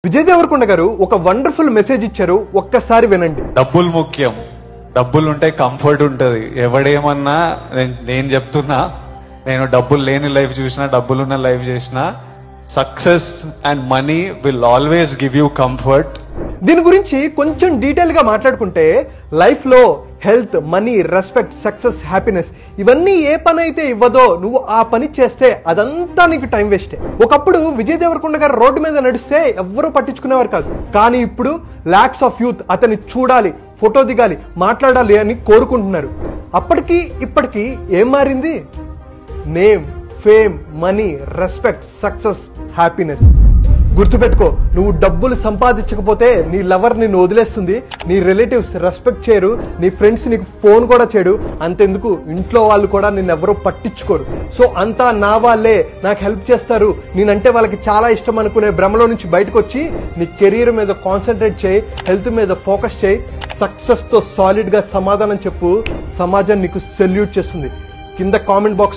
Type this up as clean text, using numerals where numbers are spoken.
విజయ్ దేవరకొండ గారు ఒక wonderful message ఇచ్చారు, ఒక్కసారి వినండి. డబ్బులు ముఖ్యం. డబ్బులు ఉంటే కంఫర్ట్ ఉంటది. ఎవడేమన్నా నేను చెప్తున్నా, నేను డబ్బులు లేని లైఫ్ చూసినా, డబ్బులున్న లైఫ్ చేసినా, success and money will always give you comfort. దీని గురించి కొంచెం డీటెయిల్ గా మాట్లాడుకుంటే, లైఫ్ లో health, money, respect, success, happiness ఇవన్నీ ఏ పని అయితే ఇవ్వదో నువ్వు ఆ పని చేస్తే అదంతా నీకు టైం వేస్టే. ఒకప్పుడు విజయ్ దేవరకొండ గారు రోడ్డు మీద నడిస్తే ఎవ్వరూ పట్టించుకునేవారు కాదు. కానీ ఇప్పుడు లాక్స్ ఆఫ్ యూత్ అతన్ని చూడాలి, ఫోటో దిగాలి, మాట్లాడాలి అని కోరుకుంటున్నారు. అప్పటికి ఇప్పటికి ఏం మారింది? Name, fame, money, respect, success, happiness. గుర్తుపెట్టుకో, నువ్వు డబ్బులు సంపాదించకపోతే నీ లవర్ నిన్ను వదిలేస్తుంది, నీ రిలేటివ్స్ రెస్పెక్ట్ చేయరు, నీ ఫ్రెండ్స్ నీకు ఫోన్ కూడా చేయడు, అంతెందుకు ఇంట్లో వాళ్ళు కూడా నిన్ను ఎవరో పట్టించుకోరు. సో అంతా నా వాళ్ళే నాకు హెల్ప్ చేస్తారు, నేనంటే వాళ్ళకి చాలా ఇష్టం అనుకునే భ్రమలో నుంచి బయటకు వచ్చి నీ కెరీర్ మీద కాన్సన్ట్రేట్ చేయి, హెల్త్ మీద ఫోకస్ చేయి, సక్సెస్ తో సాలిడ్ గా సమాధానం చెప్పు. సమాజం నీకు సెల్యూట్ చేస్తుంది. కింద కామెంట్ బాక్స్